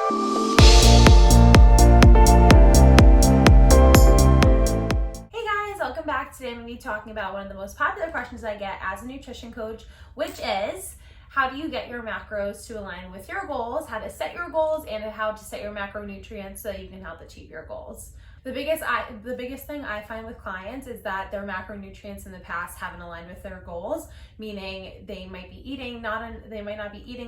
Welcome back. Today I'm going to be talking about one of the most popular questions I get as a nutrition coach, which is how do you get your macros to align with your goals, how to set your goals, and how to set your macronutrients so that you can help achieve your goals. The biggest thing I find with clients is that their macronutrients in the past haven't aligned with their goals, meaning they might not be eating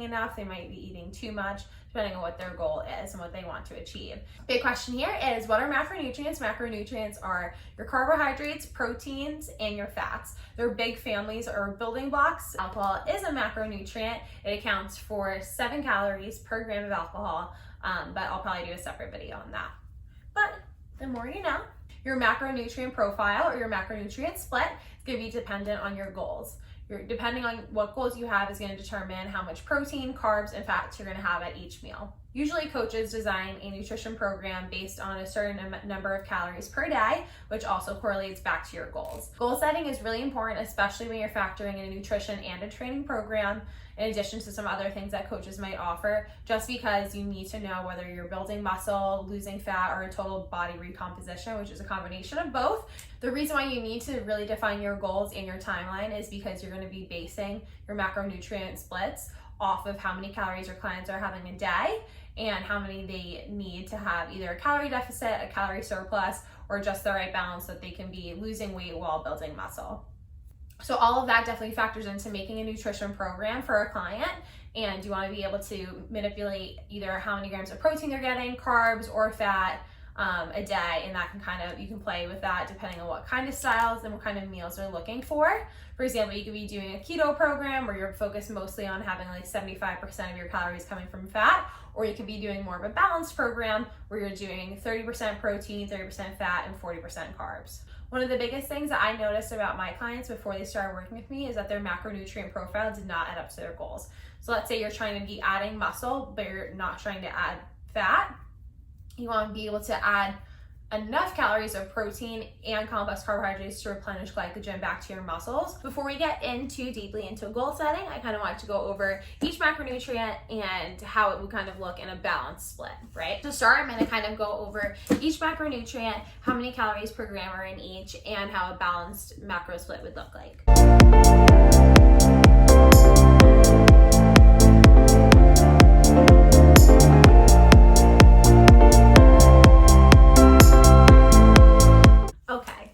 enough, they might be eating too much, depending on what their goal is and what they want to achieve. Big question here is, what are macronutrients? Macronutrients are your carbohydrates, proteins, and your fats. They're big families or building blocks. Alcohol is a macronutrient. It accounts for 7 calories per gram of alcohol, but I'll probably do a separate video on that. But the more you know. Your macronutrient profile or your macronutrient split is going to be dependent on your goals. Depending on what goals you have is going to determine how much protein, carbs, and fats you're going to have at each meal. Usually coaches design a nutrition program based on a certain number of calories per day, which also correlates back to your goals. Goal setting is really important, especially when you're factoring in a nutrition and a training program, in addition to some other things that coaches might offer, just because you need to know whether you're building muscle, losing fat, or a total body recomposition, which is a combination of both. The reason why you need to really define your goals and your timeline is because you're going to be basing your macronutrient splits off of how many calories your clients are having a day and how many they need to have either a calorie deficit, a calorie surplus, or just the right balance so that they can be losing weight while building muscle. So all of that definitely factors into making a nutrition program for a client, and you want to be able to manipulate either how many grams of protein they're getting, carbs, or fat a day, and that you can play with that depending on what kind of styles and what kind of meals they're looking for. For example, you could be doing a keto program where you're focused mostly on having like 75% of your calories coming from fat, or you could be doing more of a balanced program where you're doing 30% protein, 30% fat, and 40% carbs. One of the biggest things that I noticed about my clients before they started working with me is that their macronutrient profile did not add up to their goals. So let's say you're trying to be adding muscle, but you're not trying to add fat. You want to be able to add enough calories of protein and complex carbohydrates to replenish glycogen back to your muscles. Before we get deeply into goal setting, I kind of want to go over each macronutrient and how it would kind of look in a balanced split, right? To start, I'm going to kind of go over each macronutrient, how many calories per gram are in each, and how a balanced macro split would look like.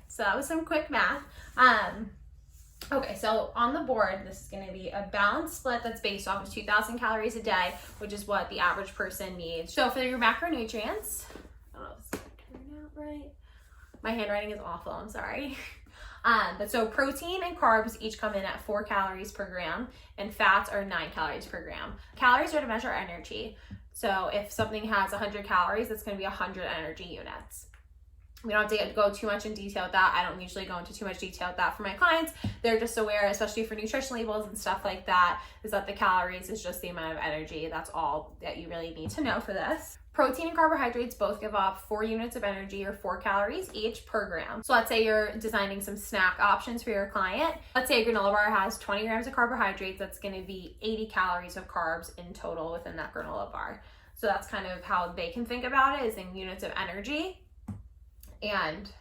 So that was some quick math. Okay, so on the board, this is going to be a balanced split that's based off of 2,000 calories a day, which is what the average person needs. So for your macronutrients, I don't know if this is turning out right. My handwriting is awful, I'm sorry. But so protein and carbs each come in at 4 calories per gram, and fats are 9 calories per gram. Calories are to measure energy. So if something has 100 calories, that's going to be 100 energy units. We don't have to go too much in detail with that. I don't usually go into too much detail with that for my clients. They're just aware, especially for nutrition labels and stuff like that, is that the calories is just the amount of energy. That's all that you really need to know for this. Protein and carbohydrates both give off 4 units of energy or 4 calories each per gram. So let's say you're designing some snack options for your client. Let's say a granola bar has 20 grams of carbohydrates. That's going to be 80 calories of carbs in total within that granola bar. So that's kind of how they can think about it, is in units of energy. And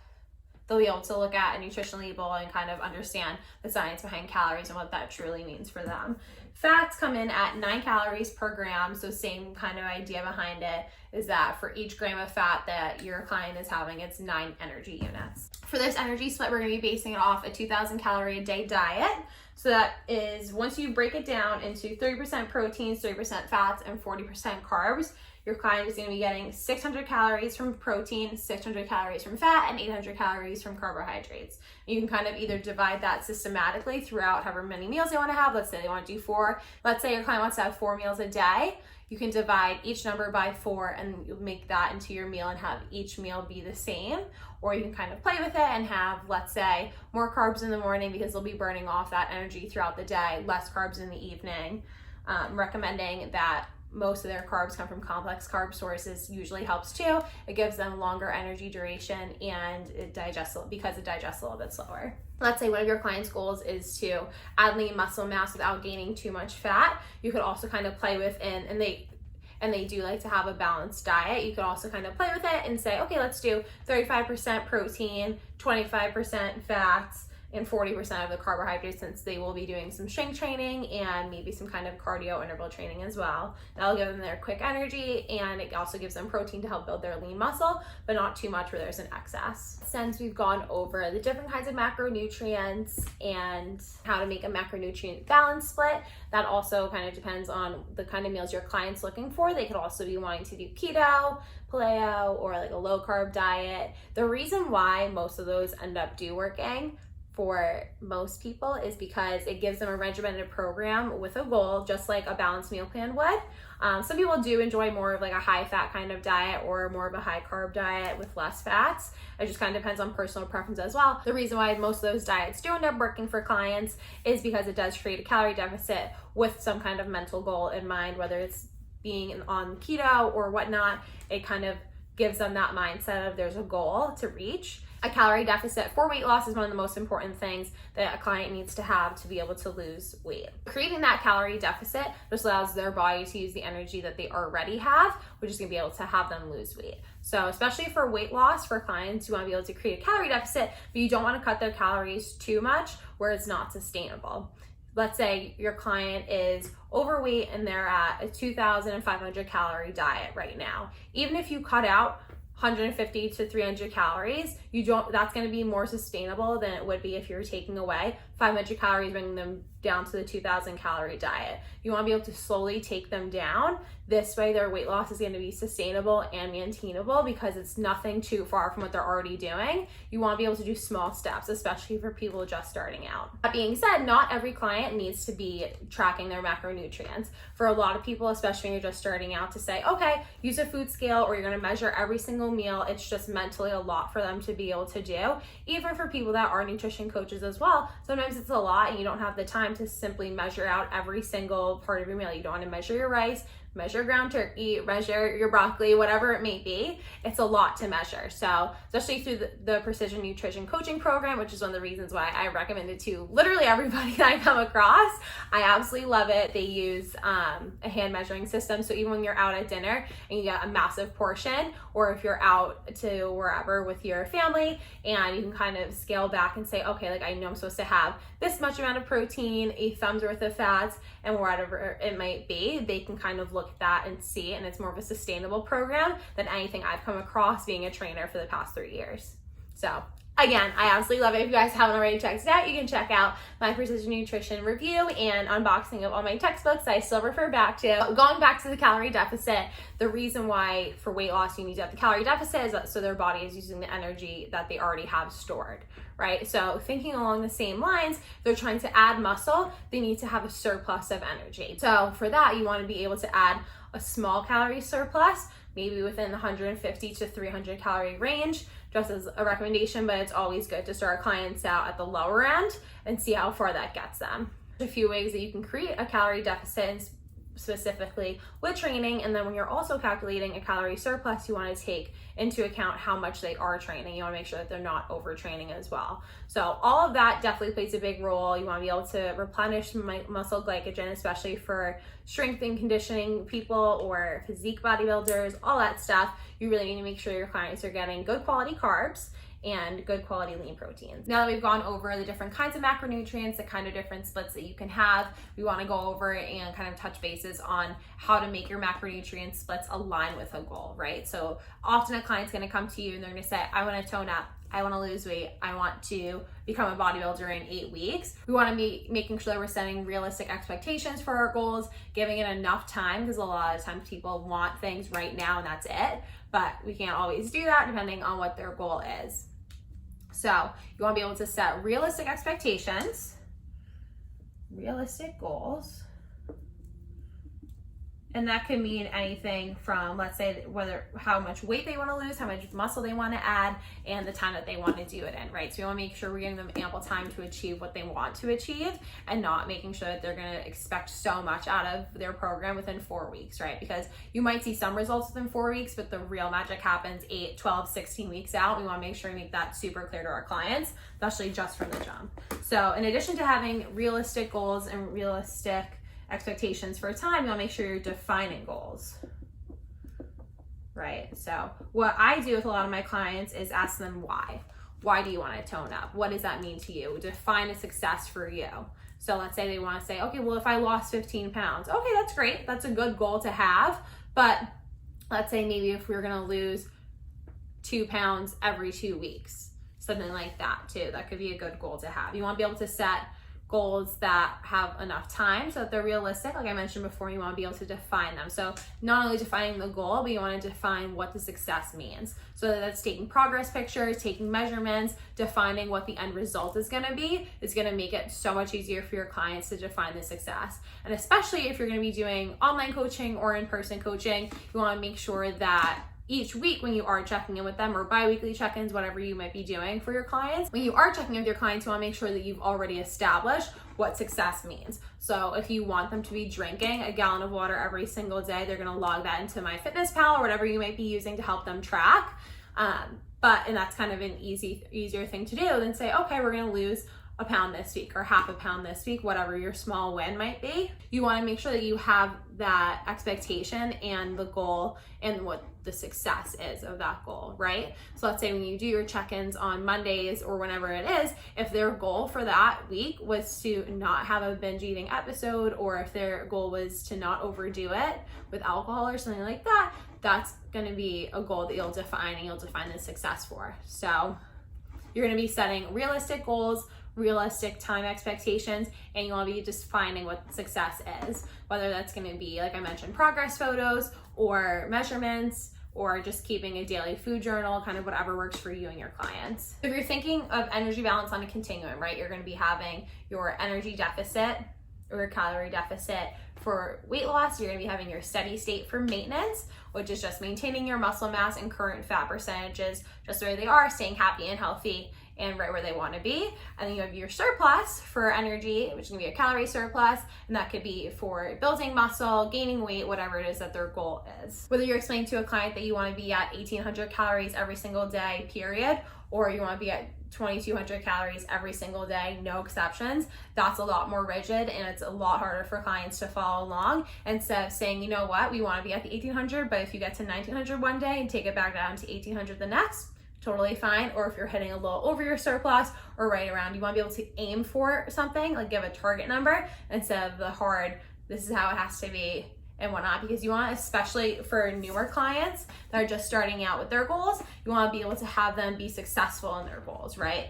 they'll be able to look at a nutrition label and kind of understand the science behind calories and what that truly means for them. Fats come in at 9 calories per gram, so same kind of idea behind it is that for each gram of fat that your client is having, it's 9 energy units. For this energy split, we're going to be basing it off a 2,000 calorie a day diet. So that is, once you break it down into 30% proteins, 30% fats, and 40% carbs, your client is going to be getting 600 calories from protein, 600 calories from fat, and 800 calories from carbohydrates. You can kind of either divide that systematically throughout however many meals they want to have. Let's say they want to do 4. Let's say your client wants to have 4 meals a day. You can divide each number by 4 and make that into your meal and have each meal be the same. Or you can kind of play with it and have, let's say, more carbs in the morning because they'll be burning off that energy throughout the day, less carbs in the evening. Recommending that most of their carbs come from complex carb sources usually helps too. It gives them longer energy duration and it digests a little bit slower. Let's say one of your clients' goals is to add lean muscle mass without gaining too much fat. You could also kind of play with, and and they do like to have a balanced diet, you can also kind of play with it and say, okay, let's do 35% protein, 25% fats, and 40% of the carbohydrates, since they will be doing some strength training and maybe some kind of cardio interval training as well. That'll give them their quick energy, and it also gives them protein to help build their lean muscle, but not too much where there's an excess. Since we've gone over the different kinds of macronutrients and how to make a macronutrient balance split, that also kind of depends on the kind of meals your client's looking for. They could also be wanting to do keto, paleo, or like a low carb diet. The reason why most of those end up working for most people is because it gives them a regimented program with a goal, just like a balanced meal plan would. Some people do enjoy more of like a high fat kind of diet or more of a high carb diet with less fats. It just kind of depends on personal preference as well. The reason why most of those diets do end up working for clients is because it does create a calorie deficit with some kind of mental goal in mind, whether it's being on keto or whatnot. It kind of gives them that mindset of there's a goal to reach. A calorie deficit for weight loss is one of the most important things that a client needs to have to be able to lose weight. Creating that calorie deficit just allows their body to use the energy that they already have, which is going to be able to have them lose weight. So especially for weight loss, for clients, you want to be able to create a calorie deficit, but you don't want to cut their calories too much where it's not sustainable. Let's say your client is overweight and they're at a 2,500 calorie diet right now. Even if you cut out 150 to 300 calories, that's going to be more sustainable than it would be if you were taking away 500 calories, bringing them down to the 2,000 calorie diet. You want to be able to slowly take them down. This way their weight loss is going to be sustainable and maintainable because it's nothing too far from what they're already doing. You want to be able to do small steps, especially for people just starting out. That being said, not every client needs to be tracking their macronutrients. For a lot of people, especially when you're just starting out, to say, okay, use a food scale or you're going to measure every single meal, it's just mentally a lot for them to be able to do. Even for people that are nutrition coaches as well, sometimes it's a lot and you don't have the time to simply measure out every single part of your meal. You don't want to measure your rice, measure ground turkey, measure your broccoli, whatever it may be. It's a lot to measure. So especially through the Precision Nutrition Coaching Program, which is one of the reasons why I recommend it to literally everybody that I come across. I absolutely love it. They use a hand measuring system. So even when you're out at dinner and you get a massive portion, or if you're out to wherever with your family and you can kind of scale back and say, okay, like I know I'm supposed to have this much amount of protein, a thumb's worth of fats, and whatever it might be, they can kind of look at that and see, and it's more of a sustainable program than anything I've come across being a trainer for the past 3 years. So again, I absolutely love it. If you guys haven't already checked it out, you can check out my Precision Nutrition review and unboxing of all my textbooks I still refer back to. Going back to the calorie deficit, the reason why for weight loss you need to have the calorie deficit is that so their body is using the energy that they already have stored, right? So thinking along the same lines, they're trying to add muscle, they need to have a surplus of energy. So for that, you want to be able to add a small calorie surplus, maybe within the 150 to 300 calorie range, just as a recommendation, but it's always good to start clients out at the lower end and see how far that gets them. There's a few ways that you can create a calorie deficit, specifically with training, and then when you're also calculating a calorie surplus, you want to take into account how much they are training. You want to make sure that they're not overtraining as well. So all of that definitely plays a big role. You want to be able to replenish muscle glycogen, especially for strength and conditioning people or physique bodybuilders, all that stuff. You really need to make sure your clients are getting good quality carbs and good quality lean proteins. Now that we've gone over the different kinds of macronutrients, the kind of different splits that you can have, we want to go over and kind of touch bases on how to make your macronutrient splits align with a goal, right? So often a client's going to come to you and they're going to say, I want to tone up, I want to lose weight, I want to become a bodybuilder in 8 weeks. We want to be making sure that we're setting realistic expectations for our goals, giving it enough time, because a lot of times people want things right now and that's it, but we can't always do that depending on what their goal is. So you want to be able to set realistic expectations, realistic goals, and that can mean anything from, let's say, how much weight they want to lose, how much muscle they want to add, and the time that they want to do it in, right? So we want to make sure we're giving them ample time to achieve what they want to achieve and not making sure that they're going to expect so much out of their program within 4 weeks, right? Because you might see some results within 4 weeks, but the real magic happens 8, 12, 16 weeks out. We want to make sure we make that super clear to our clients, especially just from the jump. So in addition to having realistic goals and realistic expectations for time, you want to make sure you're defining goals. right? So what I do with a lot of my clients is ask them why. Why do you want to tone up? What does that mean to you? Define a success for you. So let's say they want to say, okay, well, if I lost 15 pounds, okay, that's great. That's a good goal to have. But let's say maybe if we're going to lose 2 pounds every 2 weeks, something like that too. That could be a good goal to have. You want to be able to set goals that have enough time so that they're realistic. Like I mentioned before, you want to be able to define them. So not only defining the goal, but you want to define what the success means. So that's taking progress pictures, taking measurements, defining what the end result is going to be. It's going to make it so much easier for your clients to define the success. And especially if you're going to be doing online coaching or in-person coaching, you want to make sure that each week when you are checking in with them, or bi-weekly check-ins, whatever you might be doing for your clients, when you are checking in with your clients, you want to make sure that you've already established what success means. So if you want them to be drinking a gallon of water every single day, they're going to log that into MyFitnessPal or whatever you might be using to help them track. And that's kind of an easier thing to do than say, okay, we're going to lose a pound this week or half a pound this week, whatever your small win might be. You want to make sure that you have that expectation and the goal and what the success is of that goal, right? So let's say when you do your check-ins on Mondays or whenever it is, if their goal for that week was to not have a binge eating episode, or if their goal was to not overdo it with alcohol or something like that, that's going to be a goal that you'll define, and you'll define the success for. So you're going to be setting realistic goals, realistic time expectations, and you want to be just finding what success is, whether that's going to be, like I mentioned, progress photos or measurements, or just keeping a daily food journal, kind of whatever works for you and your clients. If you're thinking of energy balance on a continuum, right, you're going to be having your energy deficit or your calorie deficit for weight loss. You're going to be having your steady state for maintenance, which is just maintaining your muscle mass and current fat percentages just where they are, staying happy and healthy and right where they want to be. And then you have your surplus for energy, which is going to be a calorie surplus, and that could be for building muscle, gaining weight, whatever it is that their goal is. Whether you're explaining to a client that you want to be at 1,800 calories every single day, period, or you want to be at 2,200 calories every single day, no exceptions, that's a lot more rigid, and it's a lot harder for clients to follow along. Instead of saying, you know what, we want to be at the 1,800, but if you get to 1,900 one day and take it back down to 1,800 the next, totally fine. Or if you're hitting a little over your surplus or right around, you want to be able to aim for something, like give a target number instead of the hard, this is how it has to be and whatnot, because you want, especially for newer clients that are just starting out with their goals, you want to be able to have them be successful in their goals, right?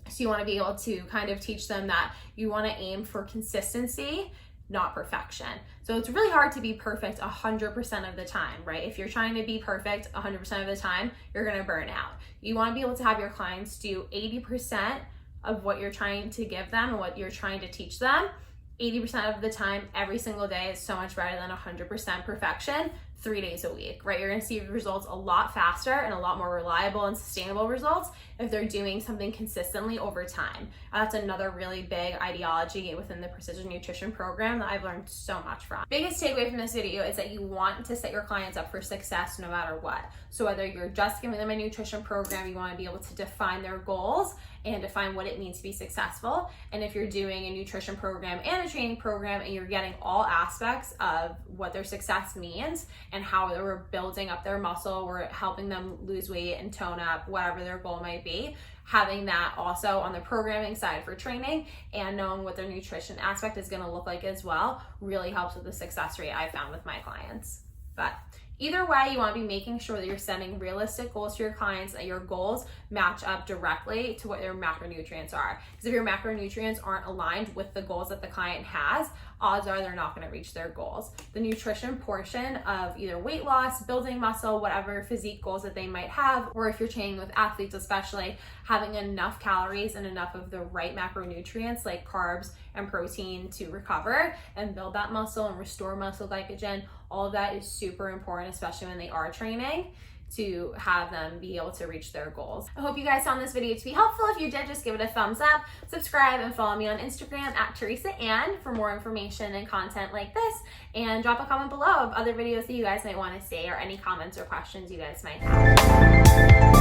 So you want to be able to kind of teach them that you want to aim for consistency, not perfection. So it's really hard to be perfect 100% of the time, right? If you're trying to be perfect 100% of the time, you're going to burn out. You want to be able to have your clients do 80% of what you're trying to give them and what you're trying to teach them 80% of the time, every single day, is so much better than 100% perfection 3 days a week, right? You're gonna see results a lot faster and a lot more reliable and sustainable results if they're doing something consistently over time. That's another really big ideology within the precision nutrition program that I've learned so much from. Biggest takeaway from this video is that you want to set your clients up for success no matter what. So whether you're just giving them a nutrition program, you wanna be able to define their goals and define what it means to be successful. And if you're doing a nutrition program and a training program and you're getting all aspects of what their success means and how we're building up their muscle, we're helping them lose weight and tone up, whatever their goal might be, having that also on the programming side for training and knowing what their nutrition aspect is gonna look like as well really helps with the success rate I found with my clients. But either way, you want to be making sure that you're setting realistic goals for your clients, that your goals match up directly to what your macronutrients are. Because if your macronutrients aren't aligned with the goals that the client has, odds are they're not going to reach their goals. The nutrition portion of either weight loss, building muscle, whatever physique goals that they might have, or if you're training with athletes especially, having enough calories and enough of the right macronutrients like carbs and protein to recover and build that muscle and restore muscle glycogen, all of that is super important, especially when they are training, to have them be able to reach their goals. I hope you guys found this video to be helpful. If you did, just give it a thumbs up, subscribe, and follow me on Instagram at Teresa Ann for more information and content like this, and drop a comment below of other videos that you guys might want to see or any comments or questions you guys might have.